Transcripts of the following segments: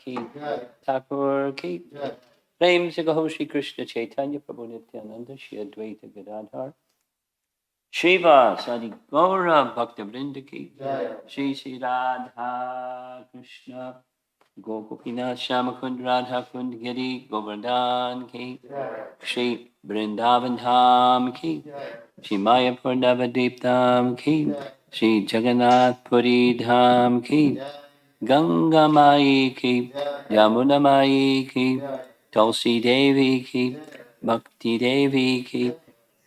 की ठाकुर की प्रेम से कहो श्री कृष्ण चैतन्य प्रभु नित्यानंद श्री अद्वैत गदाधर श्रीवास आदि गौर भक्त वृंद की श्री श्री राधा कृष्ण गोपीनाथ श्याम कुंड राधा कुंड गिरी गोवर्धन की श्री वृंदावन धाम की श्री मायापुर नवद्वीप धाम की श्री जगन्नाथपुरी धाम की गंगा माई की यमुना माई की तुलसी देवी की भक्ति देवी की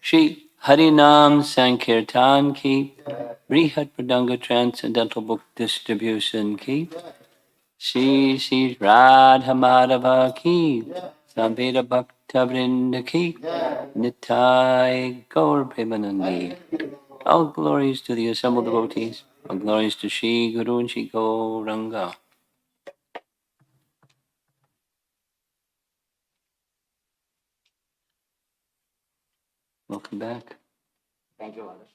श्री हरिनाम संकीर्तन की बृहद प्रदंग ट्रांसेंडेंटल बुक डिस्ट्रीब्यूशन की श्री श्री राधा माधव की संवेद भक्त वृंद की निताय गौर Premanandi. All glories to the assembled devotees. All glories to Shri Guru and Shri Gauranga. Welcome back. Thank you, Mother.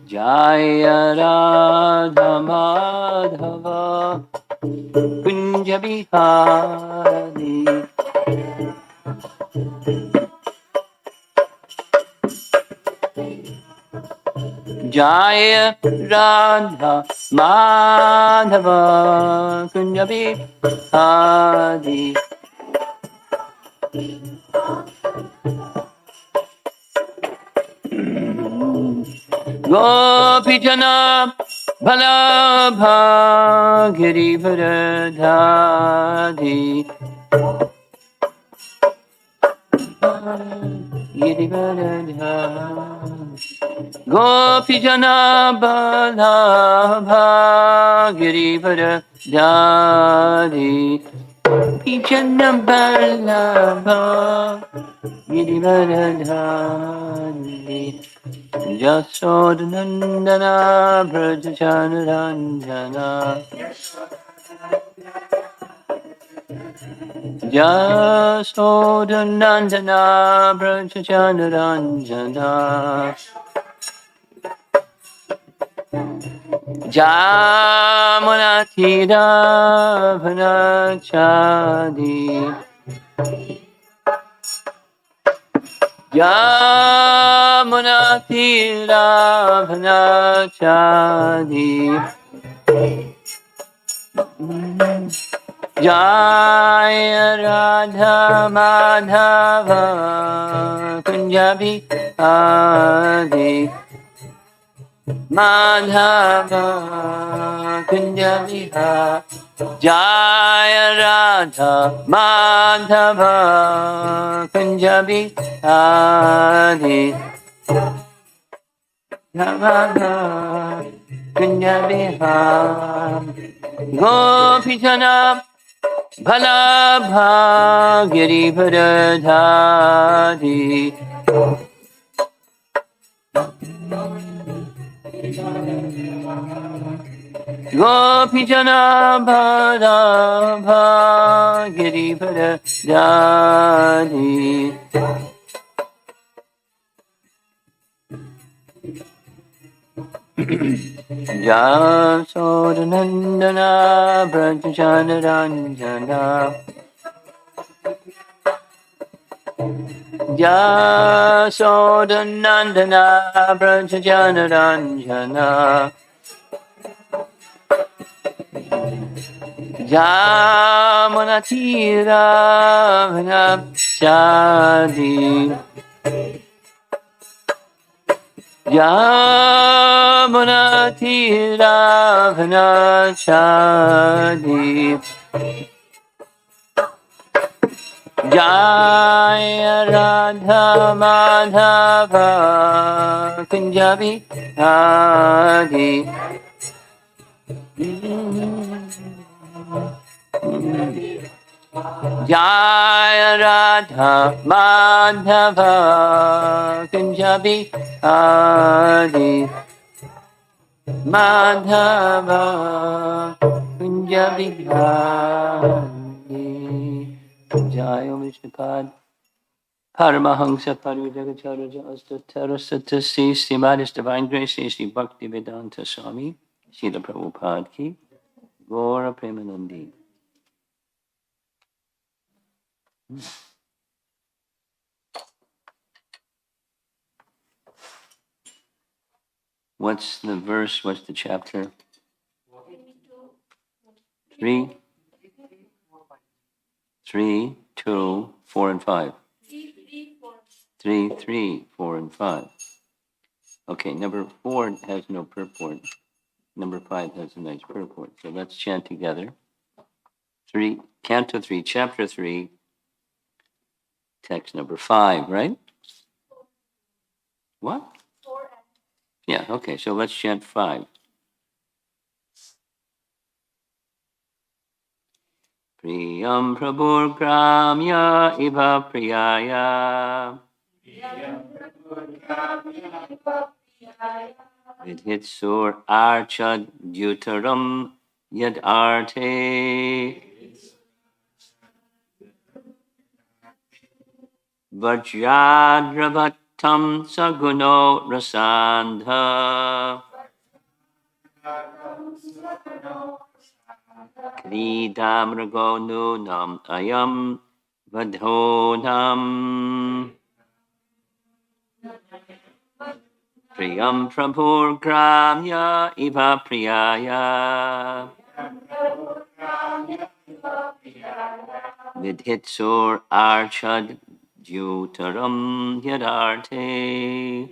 Jaya Radha Madhava Kunja Bihari Jaya Radha Madhava Kunja Bihari Gopijana Balabha Girivardhari Gopijana Balabha Girivardhari Gopijana Balabha Girivardhari Jasodhanandana Brajachanuranjana Jasodhanandana Brajachanuranjana Jamunatira Vanachadi Yamunatira Vanachadi Jaya Radha Madhava Kunjabi Adi Madhava Kunjabi Jaya Radha Madhava Kunjabi Adi Madhava Kunjabi Gopijana Balabha Girivardhari Gopijana Balabha Girivardhari Jasodhanandana Brajachanuranjana Jasodhanandana Brajachanuranjana Jamunatira Vanachadi Yamunatira Vanachadi Jaya Radha Madhava Kunjabi Adi Jaya Radha Madhava Kunjabi Adi Madhava Kunjabi Adi Jayo Vishnupad Paramahamsa Parivajagacharya Astatara Satasi Srimadis Divine Grace Sri Bhakti Vedanta Swami Srila Prabhupada Ki Gaura Premanandi. What's the verse? What's the chapter? 3, 3, 2, 4, and 5. 3, 3, 4, and 5. Okay, number 4 has no purport. Number 5 has a nice purport. So let's chant together. 3, Canto 3, Chapter 3, text number 5, right? What? Yeah, okay, so let's chant 5. Priyam Prabhur Gramya Iva Priyaya Vidhitsur Archad Dutaram Yad Arte Vajradravatam Saguno Rasandha Kridam Nam Ayam Vadhonam Priyam Prabhur Gramya Iva Priyaya Vidhitsur Archad Dutaram Yadarte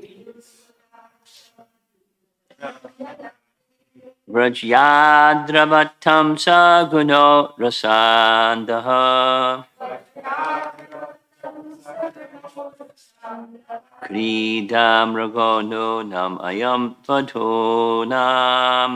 Vrajyadravatam Saguno Rasandaha Kridam Nam Ayam Vadhonam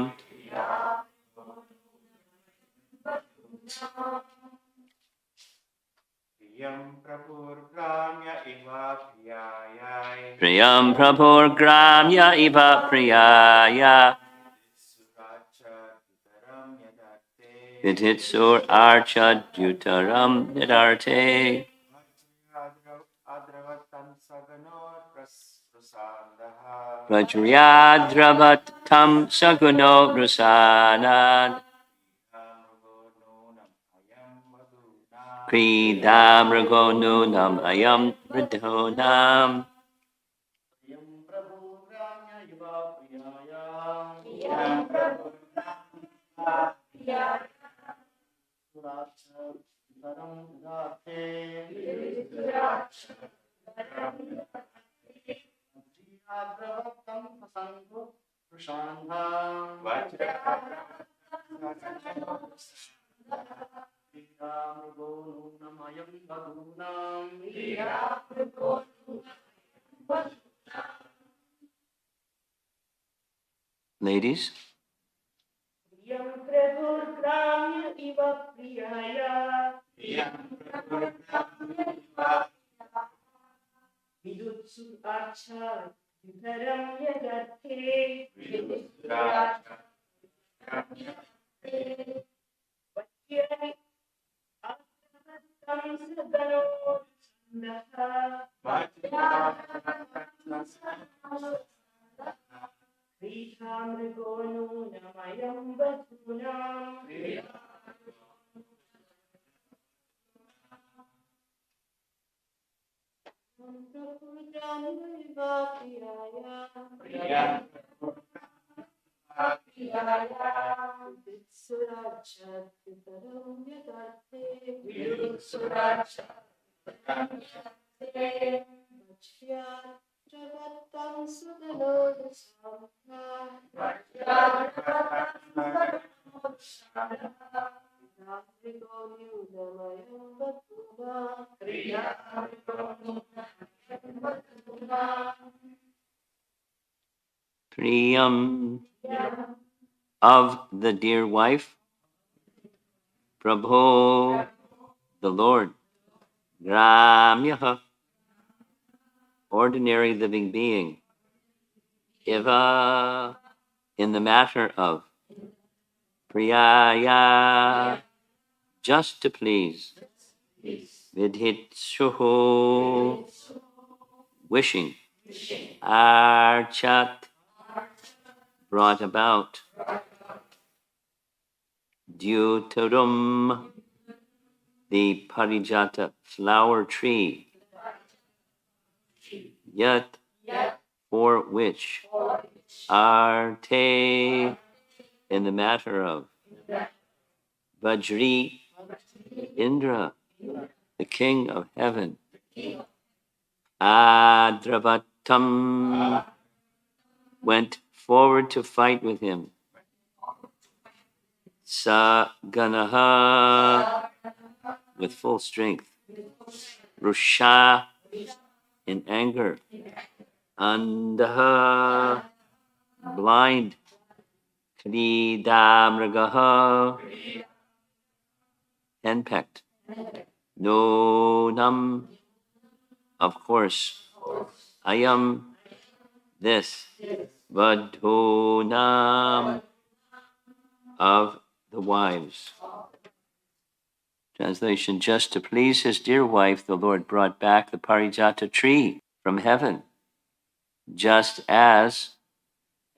Priyam Prabhur Gramya Iva Priyaya Vidhitsur Archad Dutaram Yadarte Vajrayadravatam Saguno Rasanad Kridam Nam Ayam Vadhonam Ladies? Priyam of the dear wife, Prabhu, the Lord, Gramyaha, ordinary living being, Iva, in the matter of, Priyaya, just to please, Vidhitsuhu, wishing. Archat, brought about. Dyutarum, the parijata flower tree. Yat, for which. Arte, in the matter of. Vajri, Indra, the king of heaven. Adravatam, went forward to fight with him. Saganaha, with full strength. Rusha, in anger. Andaha, blind. Kridamragaha, henpecked. Nonam, of course. Ayam, this. Vadhunam, of the wives. Translation: just to please his dear wife, the Lord brought back the parijata tree from heaven, just as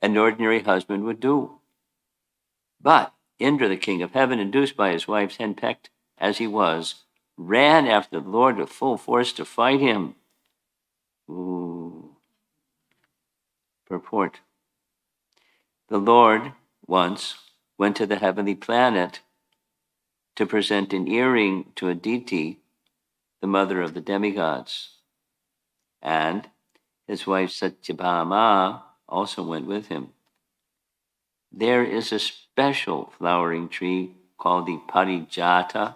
an ordinary husband would do. But Indra, the king of heaven, induced by his wife's henpecked as he was, ran after the Lord with full force to fight him. Ooh. Purport: the Lord once went to the heavenly planet to present an earring to Aditi, the mother of the demigods, and his wife Satyabhama also went with him. There is a special flowering tree called the parijata,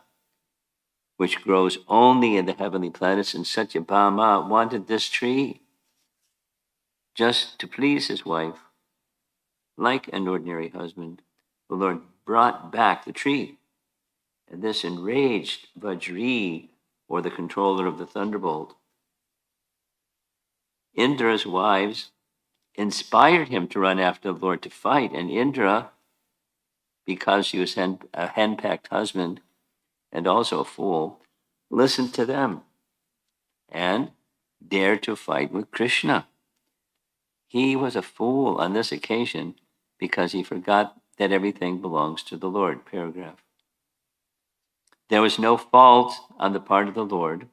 which grows only in the heavenly planets, and Satyabhama wanted this tree just to please his wife. Like an ordinary husband, the Lord brought back the tree, and this enraged Vajri, or the controller of the thunderbolt. Indra's wives inspired him to run after the Lord to fight, and Indra, because he was a henpecked husband and also a fool, listened to them and dared to fight with Kṛṣṇa. He was a fool on this occasion because he forgot that everything belongs to the Lord. Paragraph. There was no fault on the part of the Lord,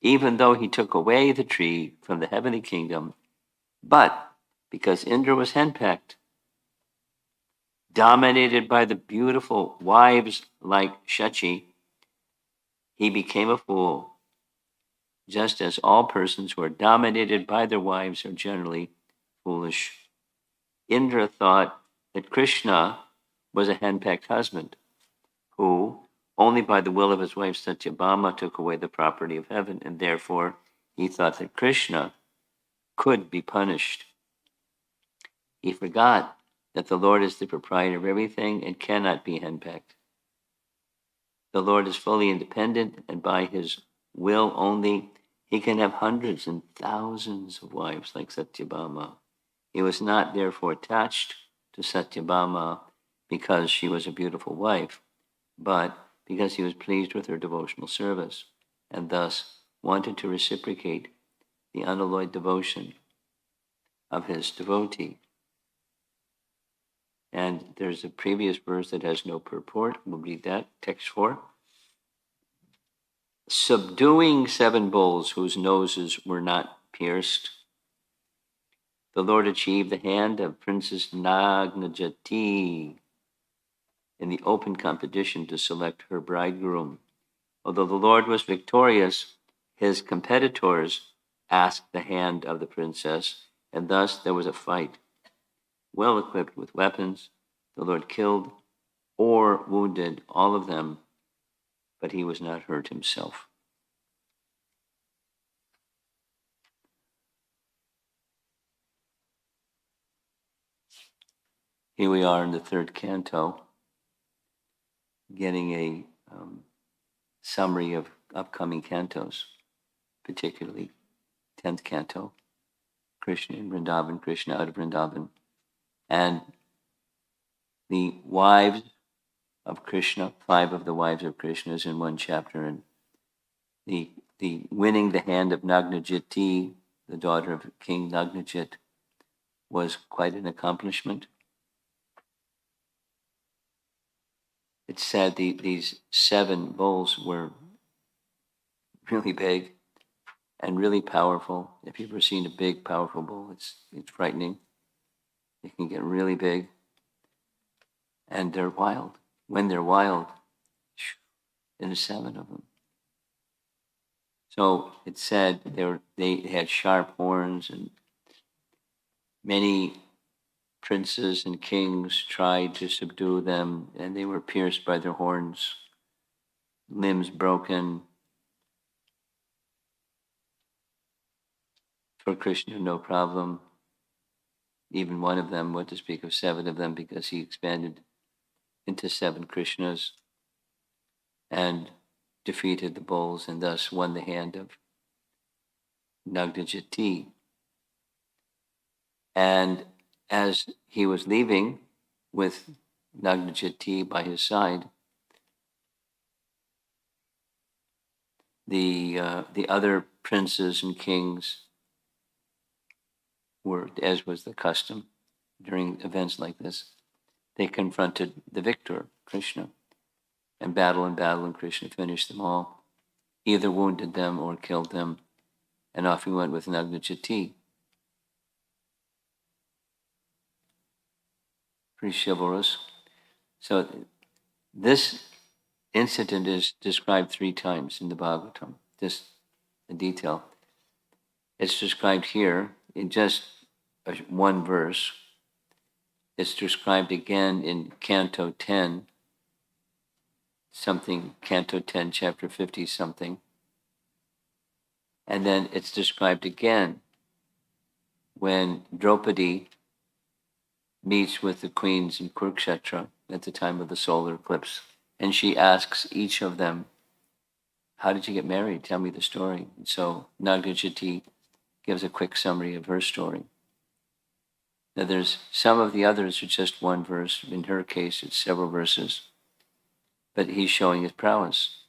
even though he took away the tree from the heavenly kingdom, but because Indra was henpecked, dominated by the beautiful wives like Shachi, he became a fool, just as all persons who are dominated by their wives are generally foolish. Indra thought that Kṛṣṇa was a henpecked husband, who only by the will of his wife Satyabhama took away the property of heaven, and therefore he thought that Kṛṣṇa could be punished. He forgot that the Lord is the proprietor of everything and cannot be henpecked. The Lord is fully independent, and by his will only, he can have hundreds and thousands of wives like Satyabhama. He was not therefore attached to Satyabhama because she was a beautiful wife, but because he was pleased with her devotional service, and thus wanted to reciprocate the unalloyed devotion of his devotee. And there's a previous verse that has no purport. We'll read that. Text 4. Subduing 7 bulls whose noses were not pierced, the Lord achieved the hand of Princess Nagnajati in the open competition to select her bridegroom. Although the Lord was victorious, his competitors asked the hand of the princess, and thus there was a fight. Well equipped with weapons, the Lord killed or wounded all of them, but he was not hurt himself. Here we are in the 3rd canto, getting a summary of upcoming cantos, particularly 10th canto, Kṛṣṇa in Vrindavan, Kṛṣṇa out of Vrindavan. And the wives of Kṛṣṇa, 5 of the wives of Kṛṣṇa is in one chapter, and the winning the hand of Nagnajiti, the daughter of King Nagnajit, was quite an accomplishment. It's said these 7 bulls were really big and really powerful. If you've ever seen a big, powerful bull, it's frightening. They can get really big, and they're wild. When they're wild, there's 7 of them. So it's said they had sharp horns, and many princes and kings tried to subdue them, and they were pierced by their horns, limbs broken. For Krishna, no problem. Even one of them, what to speak of 7 of them, because he expanded into 7 Krishnas and defeated the bulls and thus won the hand of Nagnajiti. And as he was leaving with Nagnajiti by his side, the other princes and kings were, as was the custom during events like this, they confronted the victor, Krishna, and Krishna finished them all, either wounded them or killed them, and off he went with Nagnajiti. Pretty chivalrous. So this incident is described 3 times in the Bhagavatam, this in detail. It's described here in just one verse. It's described again in Canto 10, Canto 10, chapter 50 something. And then it's described again when Draupadi meets with the queens in Kurukshetra at the time of the solar eclipse. And she asks each of them, how did you get married? Tell me the story. And so Nagnajiti gives a quick summary of her story. Now there's some of the others are just one verse. In her case, it's several verses. But he's showing his prowess.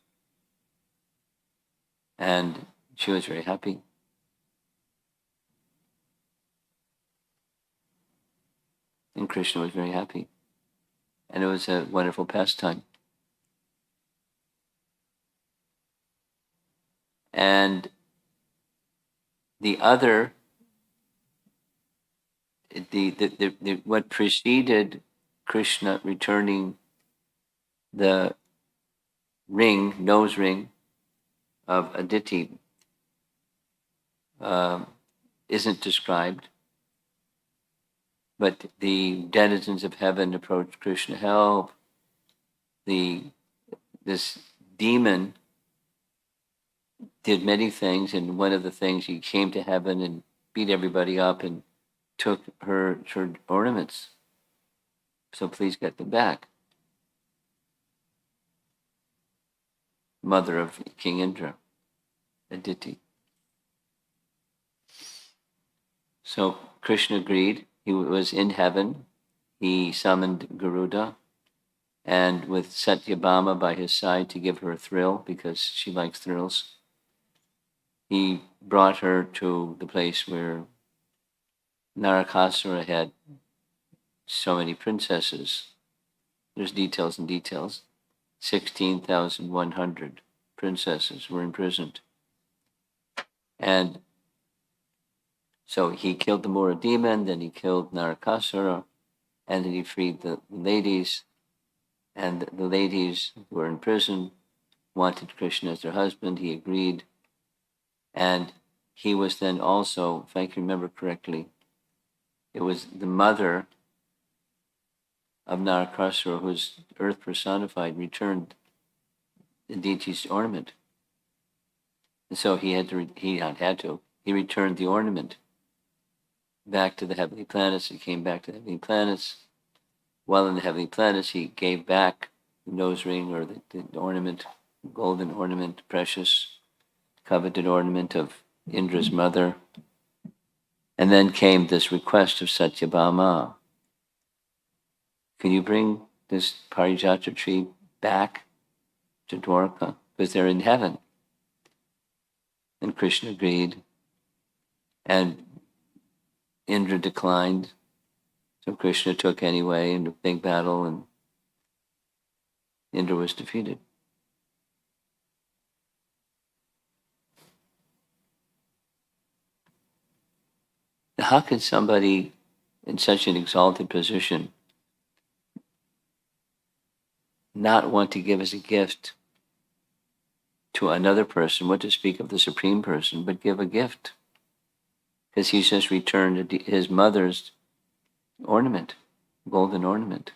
And she was very happy. And Krishna was very happy. And it was a wonderful pastime. And the other, what preceded Krishna returning the nose ring of Aditi isn't described. But the denizens of heaven approached Krishna, help. This demon did many things, and one of the things, he came to heaven and beat everybody up and took her ornaments. So please get them back. Mother of King Indra, Aditi. So Krishna agreed. He was in heaven. He summoned Garuda, and with Satyabhama by his side to give her a thrill, because she likes thrills, he brought her to the place where Narakasura had so many princesses. There's details and details. 16,100 princesses were imprisoned. And so he killed the Mura demon, then he killed Narakasura, and then he freed the ladies. And the ladies who were in prison wanted Krishna as their husband. He agreed. And he was then also, if I can remember correctly, it was the mother of Narakasura, who's earth personified, returned the deity's ornament. And so he returned the ornament back to the heavenly planets. He came back to the heavenly planets. While in the heavenly planets, he gave back the nose ring, or the ornament, golden ornament, precious, coveted ornament of Indra's mother. And then came this request of Satyabhama. Can you bring this Parijata tree back to Dwarka? Because they're in heaven. And Kṛṣṇa agreed. And Indra declined. So Kṛṣṇa took anyway in a big battle, and Indra was defeated. Now, how can somebody in such an exalted position not want to give as a gift to another person, what to speak of the Supreme Person, but give a gift? Because he's just returned his mother's ornament, golden ornament.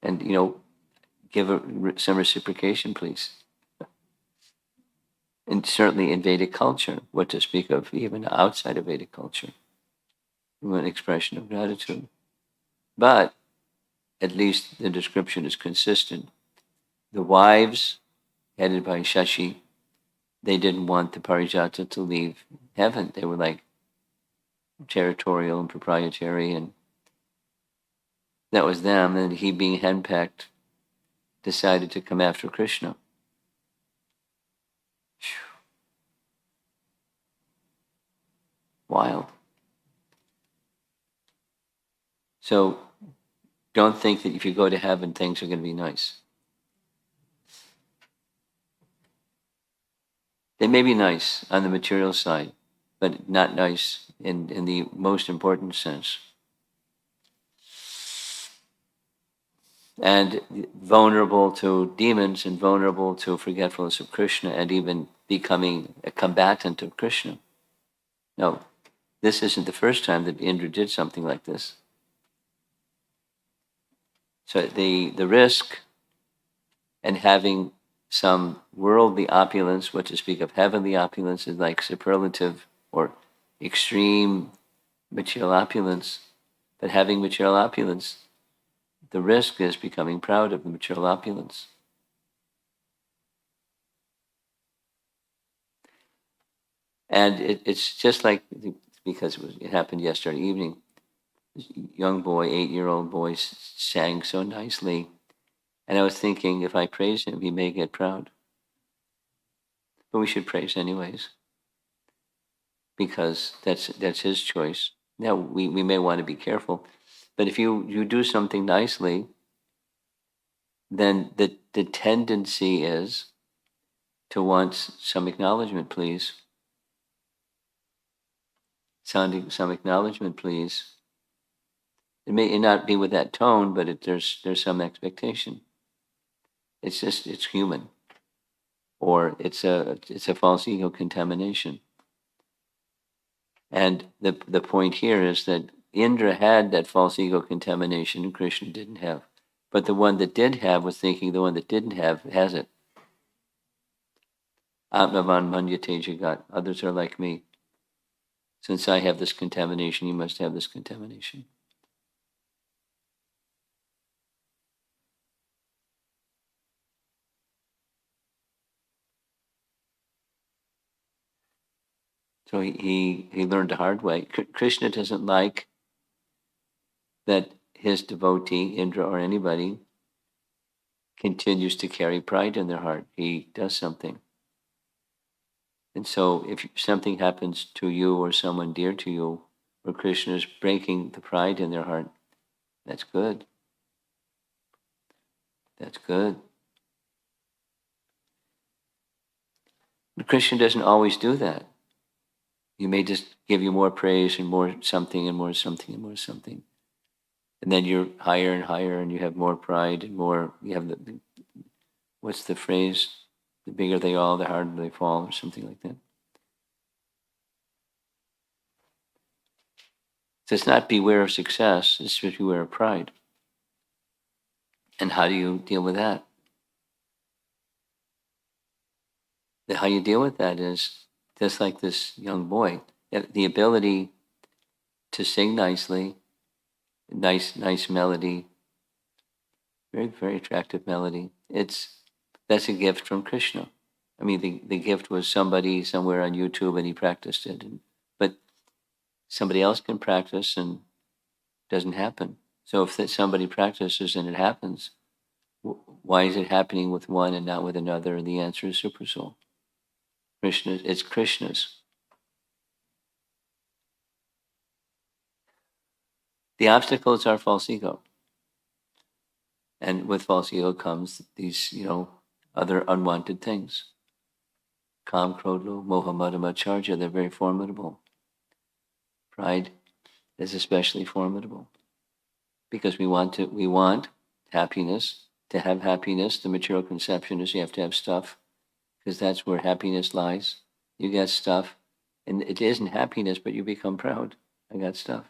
And, give some reciprocation, please. And certainly in Vedic culture, what to speak of even outside of Vedic culture, an expression of gratitude. But at least the description is consistent. The wives, headed by Shashi, they didn't want the Parijata to leave heaven. They were like territorial and proprietary, and that was them. And he, being henpecked, decided to come after Kṛṣṇa. Wild. So don't think that if you go to heaven, things are going to be nice. They may be nice on the material side, but not nice in the most important sense. And vulnerable to demons and vulnerable to forgetfulness of Kṛṣṇa and even becoming a combatant of Kṛṣṇa. No, this isn't the first time that Indra did something like this. So the risk and having some worldly opulence, what to speak of heavenly opulence, is like superlative or extreme material opulence. But having material opulence, the risk is becoming proud of the material opulence. And it's just like, because it happened yesterday evening, this young boy, 8-year-old boy, sang so nicely. And I was thinking, if I praise him, he may get proud. But we should praise anyways, because that's his choice. Now, we may want to be careful, but if you do something nicely, then the tendency is to want some acknowledgement, please. Some acknowledgement, please. It may not be with that tone, but there's some expectation. It's human, or it's a false ego contamination. And the point here is that Indra had that false ego contamination and Kṛṣṇa didn't have. But the one that did have was thinking the one that didn't have has it. Atmavan manyate jagat. Others are like me. Since I have this contamination, you must have this contamination. So he learned the hard way. Kṛṣṇa doesn't like that his devotee, Indra or anybody, continues to carry pride in their heart. He does something. And so if something happens to you or someone dear to you, where Kṛṣṇa is breaking the pride in their heart, that's good. That's good. But Kṛṣṇa doesn't always do that. He may just give you more praise and more something and more something and more something. And then you're higher and higher and you have more pride and more, you have what's the phrase? The bigger they are, the harder they fall, or something like that. So it's not beware of success, it's just beware of pride. And how do you deal with that? How you deal with that is just like this young boy, the ability to sing nicely, nice melody, very, very attractive melody. That's a gift from Kṛṣṇa. I mean, the gift was somebody somewhere on YouTube and he practiced it. But somebody else can practice and it doesn't happen. So if somebody practices and it happens, why is it happening with one and not with another? And the answer is Super Soul. It's Krishna's. The obstacles are false ego. And with false ego comes these, other unwanted things. Kam, Krodha, Moha, Mada, Macharya, they're very formidable. Pride is especially formidable because we want happiness. To have happiness, the material conception is you have to have stuff because that's where happiness lies. You get stuff, and it isn't happiness, but you become proud. I got stuff.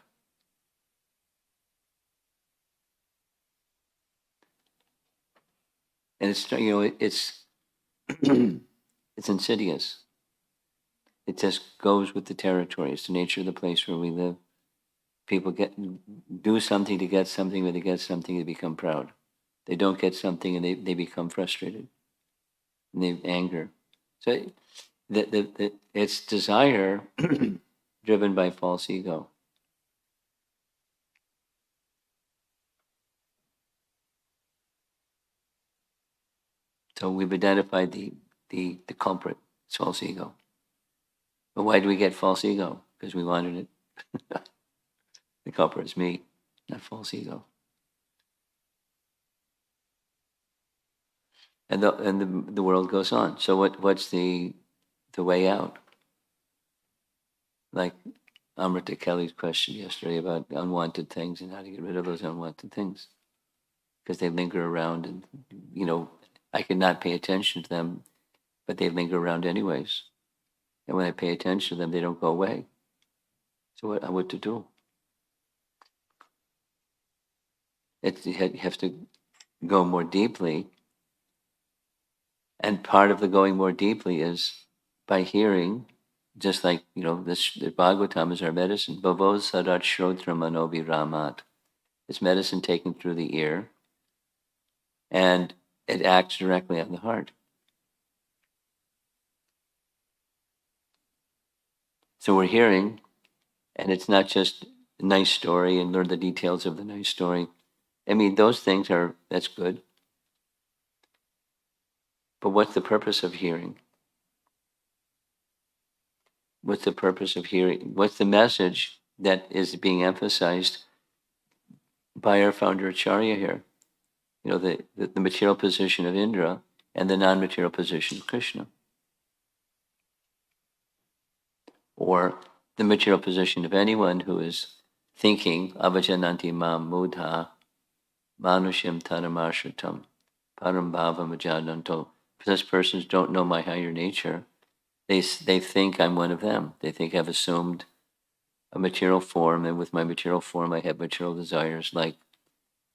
And it's it's insidious. It just goes with the territory. It's the nature of the place where we live. People do something to get something, when they get something, they become proud. They don't get something, and they become frustrated, and they anger. So it's desire driven by false ego. So we've identified the culprit. It's false ego. But why do we get false ego? Because we wanted it. The culprit is me, not false ego. And the world goes on. So what's the way out? Like Amrita Kelly's question yesterday about unwanted things and how to get rid of those unwanted things, because they linger around, and I could not pay attention to them, but they linger around anyways. And when I pay attention to them, they don't go away. So what to do? You have to go more deeply. And part of the going more deeply is by hearing, just like, the Bhagavatam is our medicine. Bhavo sadat shrotra manobi ramat. It's medicine taken through the ear, and it acts directly on the heart. So we're hearing, and it's not just a nice story and learn the details of the nice story. I mean, those things that's good. But what's the purpose of hearing? What's the purpose of hearing? What's the message that is being emphasized by our founder Acharya here? The material position of Indra and the non-material position of Kṛṣṇa. Or the material position of anyone who is thinking, avajananti mam mudha manushim tanamarshritam param bhavam ajananto. Such persons don't know my higher nature. They think I'm one of them. They think I've assumed a material form, and with my material form I have material desires, like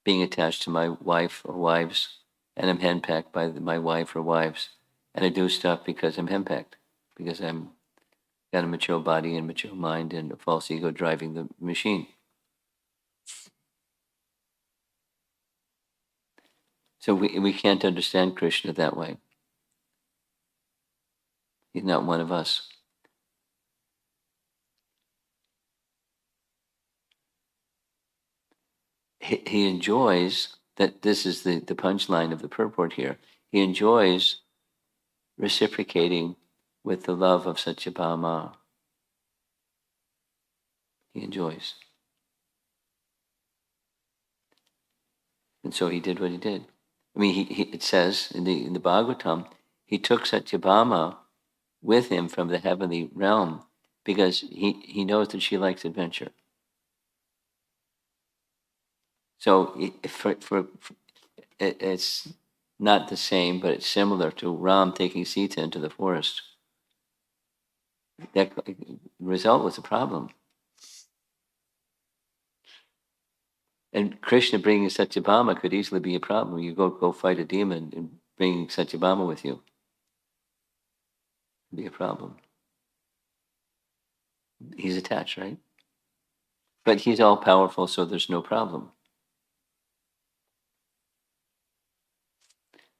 being attached to my wife or wives, and I'm henpecked by my wife or wives, and I do stuff because I'm henpecked, because I'm got a material body and material mind and a false ego driving the machine. So we can't understand Kṛṣṇa that way. He's not one of us. He enjoys, that this is the punchline of the purport here, he enjoys reciprocating with the love of Satyabhama. He enjoys. And so he did what he did. I mean, it says in the Bhagavatam, he took Satyabhama with him from the heavenly realm because he knows that she likes adventure. So it's not the same, but it's similar to Ram taking Sita into the forest. That result was a problem. And Krishna bringing Satyabhama could easily be a problem. You go fight a demon and bring Satyabhama with you. It'd be a problem. He's attached, right? But he's all powerful, so there's no problem.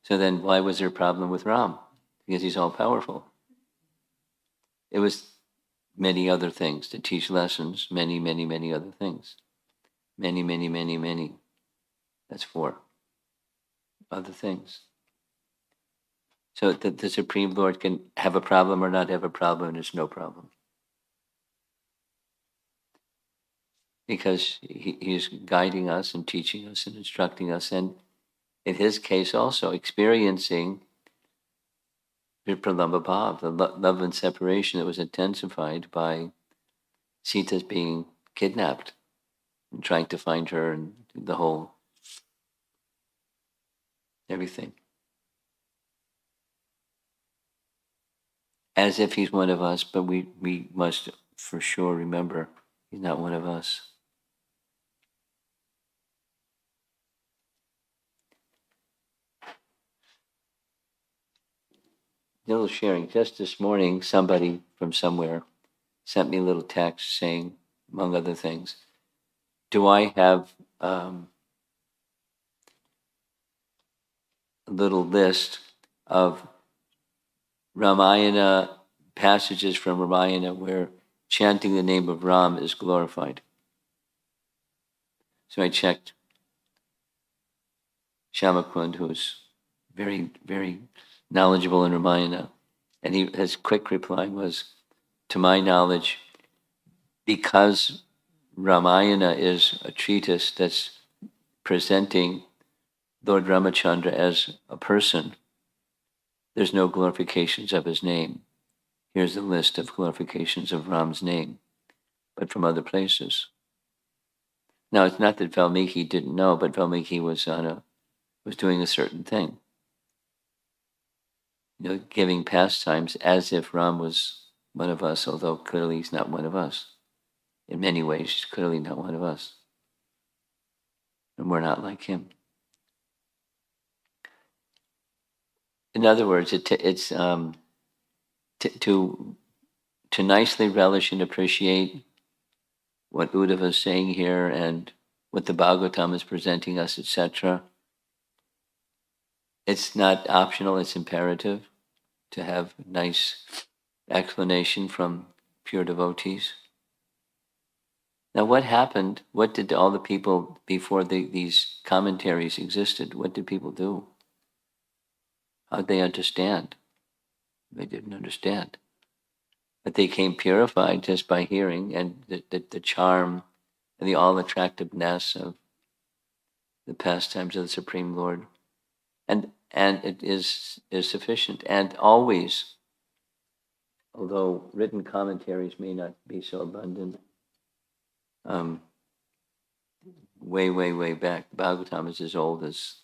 So then why was there a problem with Ram? Because he's all powerful. It was many other things to teach lessons, many, many, many other things. Many, many, many, many. That's 4 other things. So that the Supreme Lord can have a problem or not have a problem, and it's no problem. Because he's guiding us and teaching us and instructing us, and in his case also experiencing Vipralambha Bhav, the love and separation that was intensified by Sita's being kidnapped and trying to find her and the whole everything. As if he's one of us, but we must for sure remember he's not one of us. A little sharing. Just this morning, somebody from somewhere sent me a little text saying, among other things, do I have a little list of Ramayana passages from Ramayana where chanting the name of Ram is glorified? So I checked Shamakund, who's very, very knowledgeable in Ramayana, and his quick reply was, to my knowledge, because Ramayana is a treatise that's presenting Lord Ramachandra as a person, there's no glorifications of his name. Here's a list of glorifications of Ram's name, but from other places. Now, it's not that Valmiki didn't know, but Valmiki was doing a certain thing, giving pastimes as if Ram was one of us, although clearly he's not one of us. In many ways, he's clearly not one of us, and we're not like him. In other words, it's to nicely relish and appreciate what Uddhava is saying here and what the Bhagavatam is presenting us, etc. It's not optional, it's imperative to have nice explanation from pure devotees. Now, what happened? What did all the people before these commentaries existed? What did people do? How did they understand? They didn't understand. But they came purified just by hearing, and the charm and the all-attractiveness of the pastimes of the Supreme Lord. And it is sufficient. And always, although written commentaries may not be so abundant, way back, Bhagavatam is as old as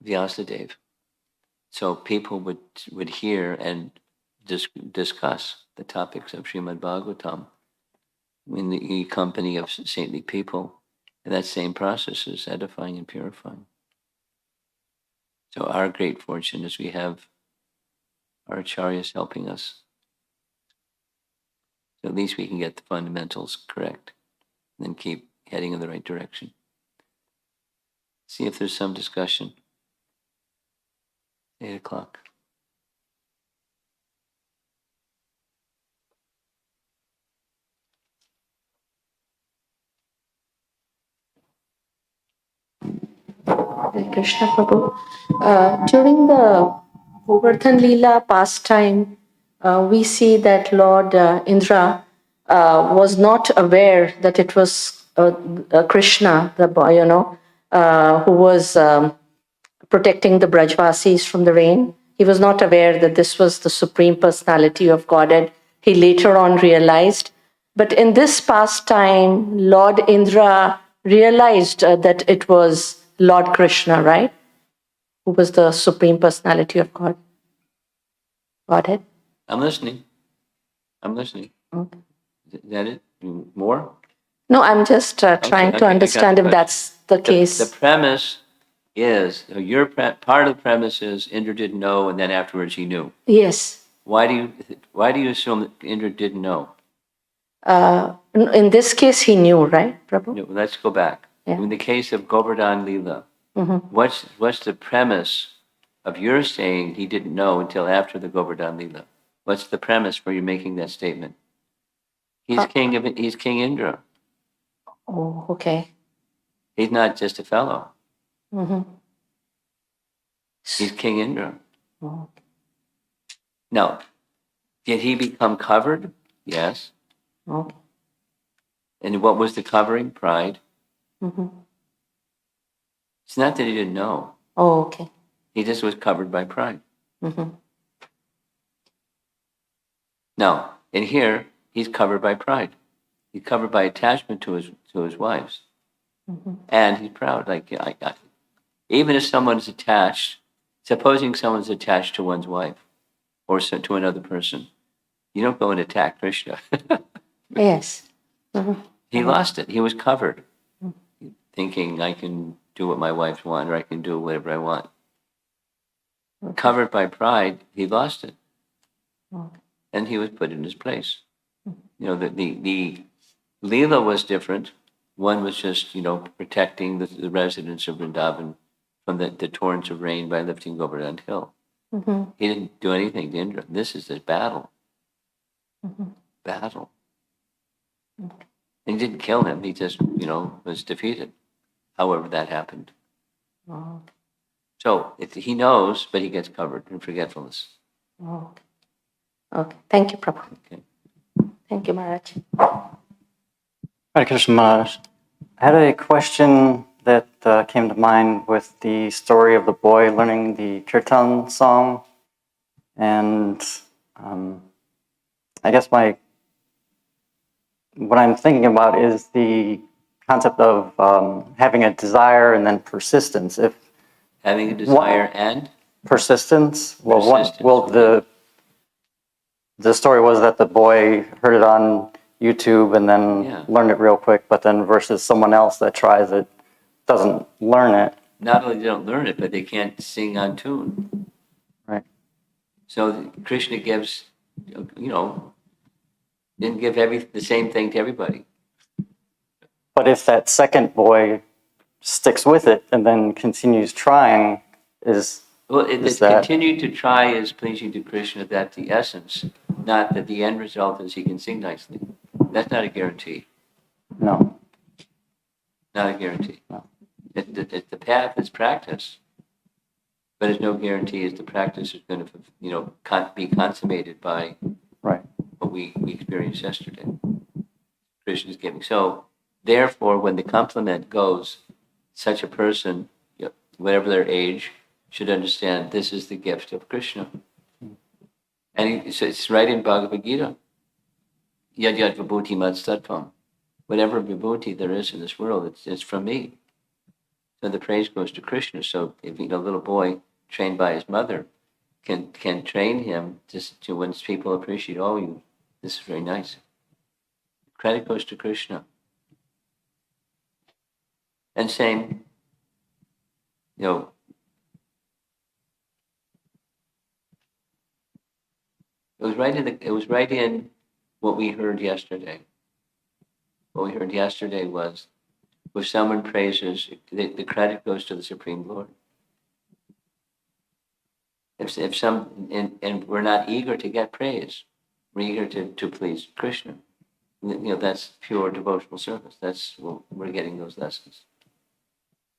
Vyasadeva. So people would hear and discuss the topics of Srimad Bhagavatam in the company of saintly people. And that same process is edifying and purifying. So our great fortune is we have our acharyas helping us. So at least we can get the fundamentals correct and then keep heading in the right direction. See if there's some discussion. 8 o'clock. Kṛṣṇa Prabhu. During the Govardhan Leela pastime, we see that Lord Indra was not aware that it was Kṛṣṇa, the boy, who was protecting the Brajvasis from the rain. He was not aware that this was the Supreme Personality of Godhead. He later on realized. But in this pastime, Lord Indra realized that it was Lord Kṛṣṇa, right? Who was the Supreme Personality of Godhead. I'm listening. Okay. Is that it? More? No, I'm just trying to understand if that's the case. The premise is, your part of the premise is Indra didn't know, and then afterwards he knew. Yes. Why do you assume that Indra didn't know? In this case, he knew, right, Prabhu? No, let's go back. Yeah. In the case of Govardhan Leela, what's the premise of your saying he didn't know until after the Govardhan Leela? What's the premise for you making that statement? He's King Indra. Oh, okay. He's not just a fellow. He's King Indra. Oh, Now, did he become covered? Yes. okay. And what was the covering? Pride. Mm-hmm. It's not that he didn't know. Oh, okay. He just was covered by pride. Mm-hmm. Now, in here, he's covered by pride. He's covered by attachment to his wives. Mm-hmm. And he's proud. Like, even if someone's attached, supposing someone's attached to one's wife or to another person, you don't go and attack Krishna. Yes. Mm-hmm. He lost it. He was covered, thinking I can do what my wife wants or I can do whatever I want. Okay. Covered by pride, he lost it. Okay. And he was put in his place. You know, the Leela was different. One was just, protecting the residents of Vrindavan from the torrents of rain by lifting Govardhan Hill. Mm-hmm. He didn't do anything to Indra. This is a battle. Mm-hmm. Battle. Okay. And he didn't kill him. He just, was defeated. However that happened. Oh, So he knows, but he gets covered in forgetfulness. okay. Okay. Thank you, Prabhu. Okay. Thank you, Maharaj. Hare Krishna Maharaj. I had a question that came to mind with the story of the boy learning the kirtan song. And I guess what I'm thinking about is the concept of having a desire and then persistence. If Having a desire and persistence, Persistence, the story was that the boy heard it on YouTube and then Yeah. learned it real quick, but then versus someone else that tries it, doesn't learn it. not only they don't learn it, but they can't sing on tune. Right. So Krishna gives, didn't give the same thing to everybody. But if that second boy sticks with it and then continues trying, Well, Is the that- continue to try is pleasing to Krishna. That's the essence, not that the end result is he can sing nicely. That's not a guarantee. no. Not a guarantee. No. The path is practice, but it's no guarantee as the practice is going to, be consummated by Right. what we experienced yesterday. Krishna is giving. So, therefore, when the compliment goes, such a person, whatever their age, should understand this is the gift of Krishna. And so it's right in Bhagavad Gita. Yad yad vibhuti mad sattvam. Whatever vibhuti there is in this world, it's from me. So the praise goes to Krishna. So if a little boy trained by his mother can train him just to when people appreciate, this is very nice. Credit goes to Krishna. And same, it was right in what we heard yesterday. What we heard yesterday was, if someone praises, the credit goes to the Supreme Lord. If some, and we're not eager to get praise, we're eager to please Krishna. That's pure devotional service. That's what we're getting those lessons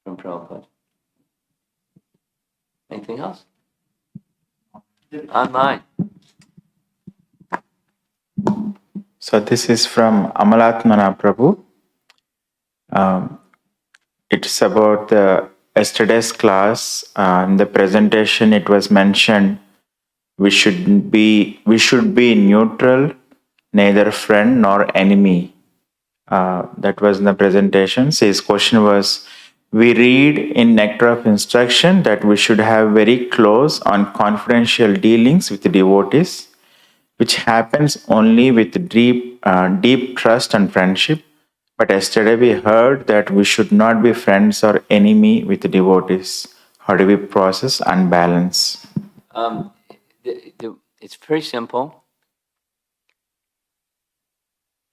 from Prabhupada. Anything else? Online. So this is from Amalatmana Prabhu. It's about the yesterday's class. In the presentation, it was mentioned we should be neutral, neither friend nor enemy. That was in the presentation. So his question was, we read in Nectar of Instruction that we should have very close and confidential dealings with the devotees, which happens only with deep trust and friendship. But yesterday we heard that we should not be friends or enemy with the devotees. How do we process and balance? It's very simple.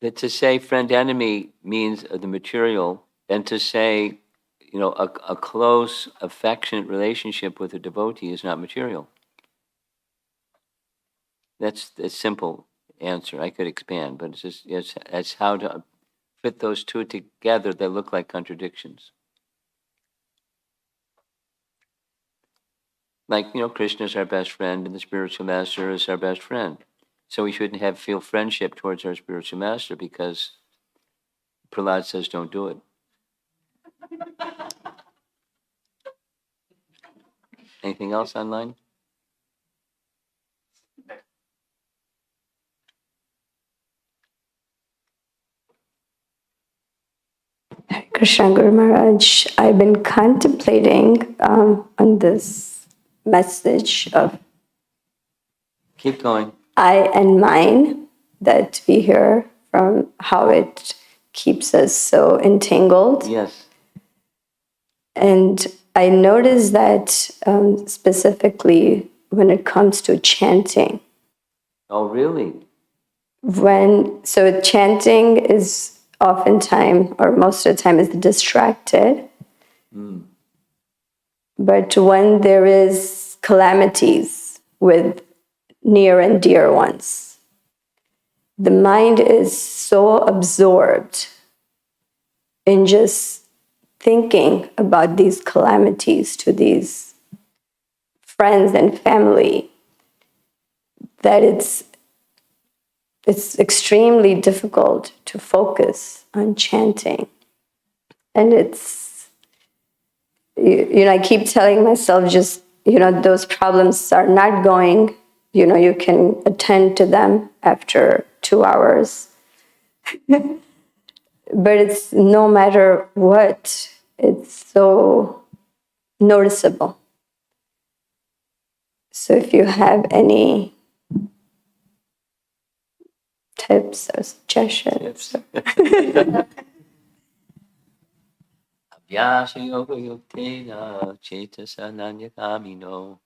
That to say friend enemy means the material, and to say, a close, affectionate relationship with a devotee is not material. That's a simple answer. I could expand, but it's how to fit those two together that look like contradictions. Like, Krishna is our best friend and the spiritual master is our best friend. So we shouldn't feel friendship towards our spiritual master because Prahlad says don't do it. Anything else online? Krishna Guru Maharaj, I've been contemplating on this message of Keep going. I and mine that we hear from how it keeps us so entangled. Yes. And I noticed that specifically when it comes to chanting. Oh, really? So chanting is oftentimes, or most of the time, is distracted. But when there is calamities with near and dear ones, the mind is so absorbed in just thinking about these calamities to these friends and family that it's extremely difficult to focus on chanting. And I keep telling myself just, those problems are not going, you can attend to them after 2 hours. But it's no matter what, it's so noticeable. So if you have any tips or suggestions. Abhyasa yoga yuktena cetasa nanya.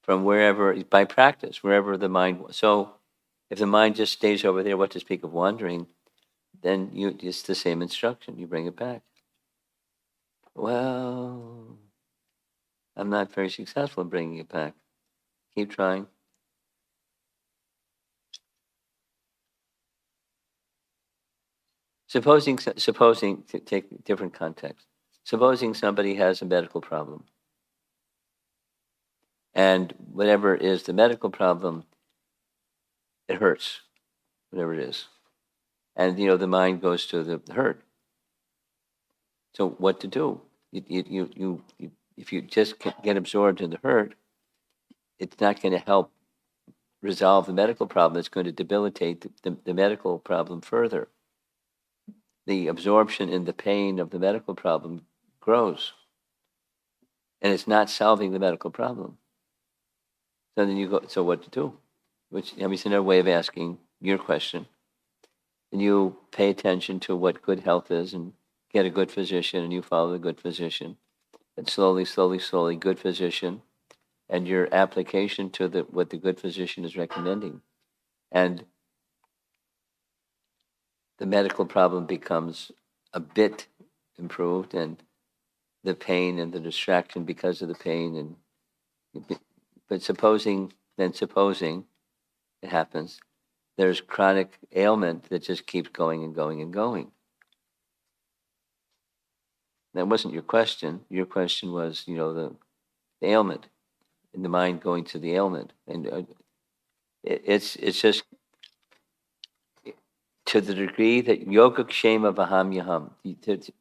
From wherever, by practice, wherever the mind was. So if the mind just stays over there, what to speak of wandering, then it's the same instruction. You bring it back. Well, I'm not very successful in bringing it back. Keep trying. Supposing to take different context. Supposing somebody has a medical problem, and whatever is the medical problem, it hurts, whatever it is, and the mind goes to the hurt. So what to do? If you just get absorbed in the hurt, it's not going to help resolve the medical problem. It's going to debilitate the medical problem further. The absorption in the pain of the medical problem grows, and it's not solving the medical problem. So then you go, so what to do? Which, is another way of asking your question. And you pay attention to what good health is and get a good physician, and you follow the good physician. And slowly, good physician, and your application to what the good physician is recommending. And the medical problem becomes a bit improved, and the pain and the distraction because of the pain. But supposing it happens, there's chronic ailment that just keeps going and going and going. That wasn't your question. Your question was, the ailment, and the mind going to the ailment. And it's just to the degree that yoga kshema vaham yaham, the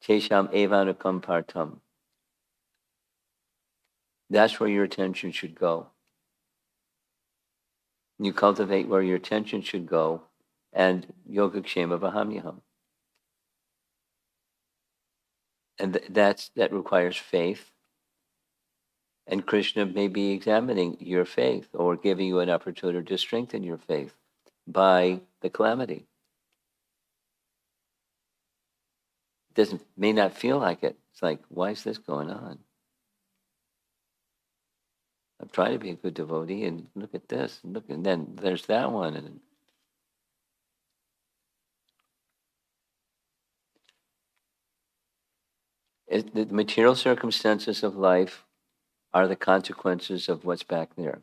tesham evanukam partam. That's where your attention should go. You cultivate where your attention should go, and yoga kshema vaham yaham. And that requires faith. And Krishna may be examining your faith or giving you an opportunity to strengthen your faith by the calamity. May not feel like it. It's like, why is this going on? I'm trying to be a good devotee, and look at this, and then there's that one. And the material circumstances of life are the consequences of what's back there.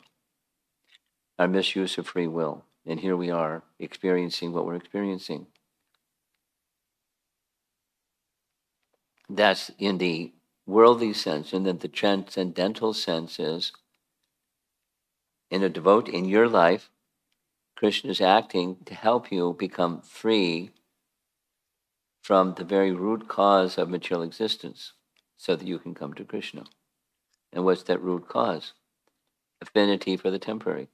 Our misuse of free will. And here we are experiencing what we're experiencing. That's in the worldly sense, and then the transcendental sense is in your life, Krishna is acting to help you become free from the very root cause of material existence so that you can come to Krishna. And what's that root cause? Affinity for the temporary.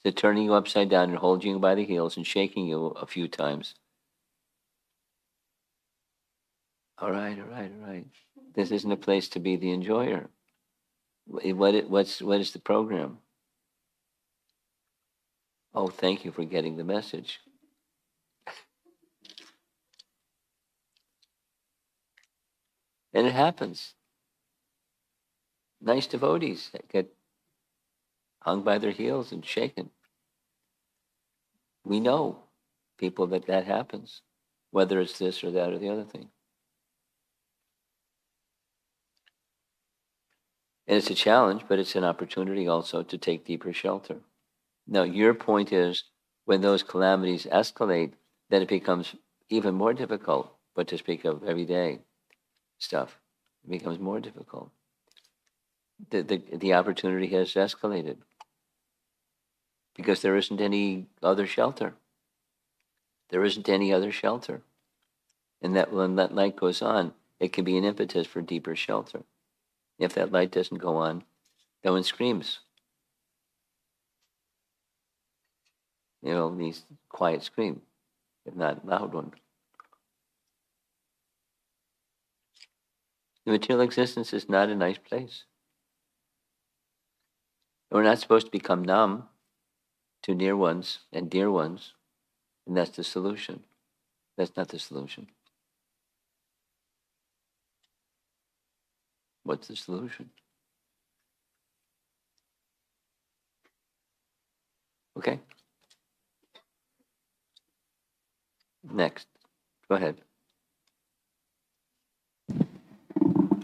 So turning you upside down and holding you by the heels and shaking you a few times. All right. This isn't a place to be the enjoyer. What is the program? Oh, thank you for getting the message. And it happens. Nice devotees that get hung by their heels and shaken. We know people that happens, whether it's this or that or the other thing. And it's a challenge, but it's an opportunity also to take deeper shelter. Now, your point is when those calamities escalate, then it becomes even more difficult, but to speak of everyday stuff, it becomes more difficult. The opportunity has escalated because there isn't any other shelter. There isn't any other shelter. And that when that light goes on, it can be an impetus for deeper shelter. If that light doesn't go on, no one screams. These quiet scream, if not loud one. The material existence is not a nice place. We're not supposed to become numb to near ones and dear ones, and that's the solution. That's not the solution. What's the solution? Okay. Next. Go ahead.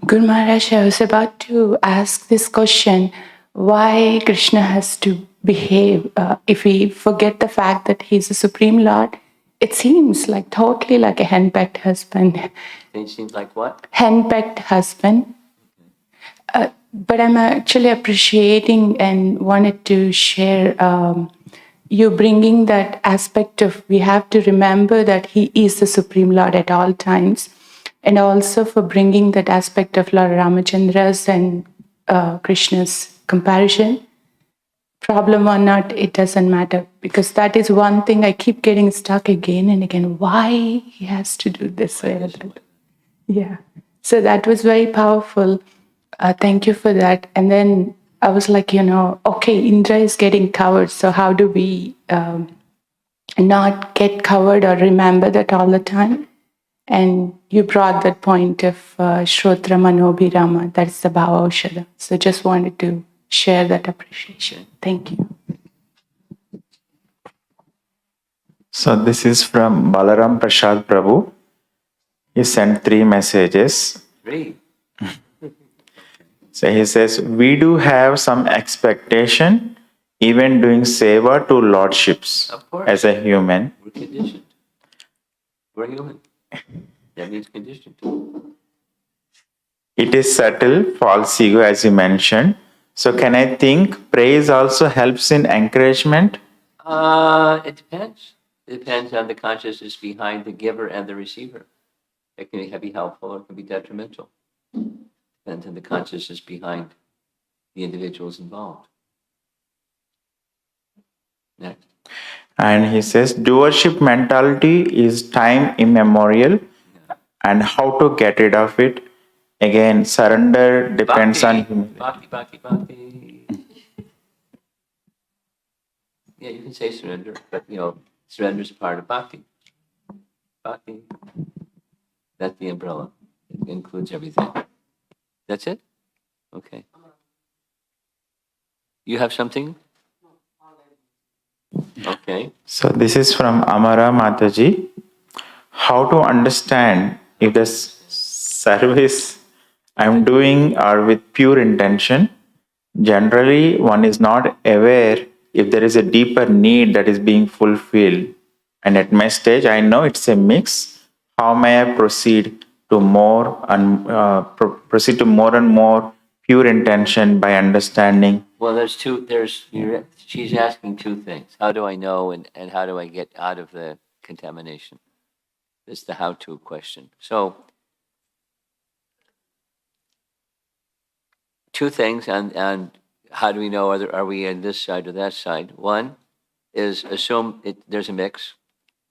Guru Maharaj, I was about to ask this question, why Krishna has to behave if we forget the fact that he's the Supreme Lord. It seems like totally like a henpecked husband. It seems like what? Henpecked husband. But I'm actually appreciating and wanted to share you bringing that aspect of we have to remember that he is the Supreme Lord at all times. And also for bringing that aspect of Lord Ramachandra's and Krishna's comparison. Problem or not, it doesn't matter. Because that is one thing I keep getting stuck again and again. Why he has to do this way or that? Yeah. So that was very powerful. Thank you for that. And then I was like, okay, Indra is getting covered. So how do we not get covered or remember that all the time? And you brought that point of Shrotra Manobhirama, that's the Bhava Aushadha. So just wanted to share that appreciation. Thank you. So this is from Balaram Prasad Prabhu. He sent 3 messages. 3. So he says, we do have some expectation even doing seva to lordships Of course. as a human. We're conditioned. We're human. That means conditioned. It is subtle, false ego as you mentioned. So can I think praise also helps in encouragement? It depends. It depends on the consciousness behind the giver and the receiver. It can be helpful or it can be detrimental. Depends on the consciousness behind the individuals involved. Next. And he says, doership mentality is time immemorial, and how to get rid of it. Again, surrender depends on humility. Bhakti. Yeah, you can say surrender, but surrender is part of bhakti. Bhakti. That's the umbrella. It includes everything. That's it? Okay. You have something? Okay. So this is from Amara Mataji. How to understand if the service I'm doing are with pure intention? Generally, one is not aware if there is a deeper need that is being fulfilled. And at my stage, I know it's a mix. how may I proceed to more and more pure intention by understanding? Well, she's asking two things. How do I know and how do I get out of the contamination? This is the how-to question. So, two things, and how do we know are we on this side or that side? One is assume there's a mix,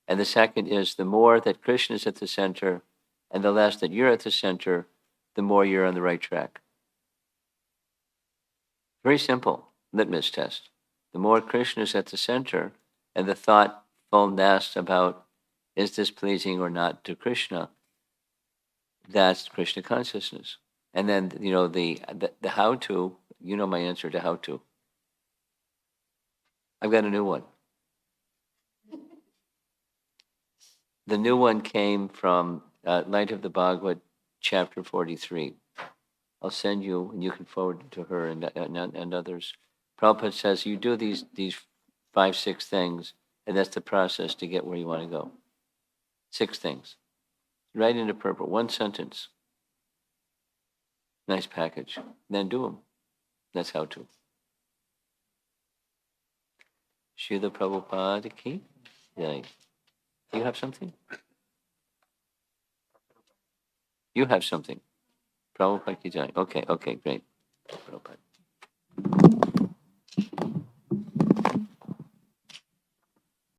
and the second is the more that Krishna is at the center, and the less that you're at the center, the more you're on the right track. Very simple litmus test. The more Krishna is at the center, and the thoughtfulness about is this pleasing or not to Krishna, that's Krishna consciousness. And then the how to. You know my answer to how to. I've got a new one. The new one came from Light of the Bhagavad, chapter 43. I'll send you, and you can forward it to her and others. Prabhupada says you do these 5, 6 things, and that's the process to get where you want to go. 6 things. Right into purple, 1 sentence. Nice package. Then do them. That's how to. Srila Prabhupada ki jai. You have something? You have something. Prabhupada ki jai. Okay, great. Prabhupada.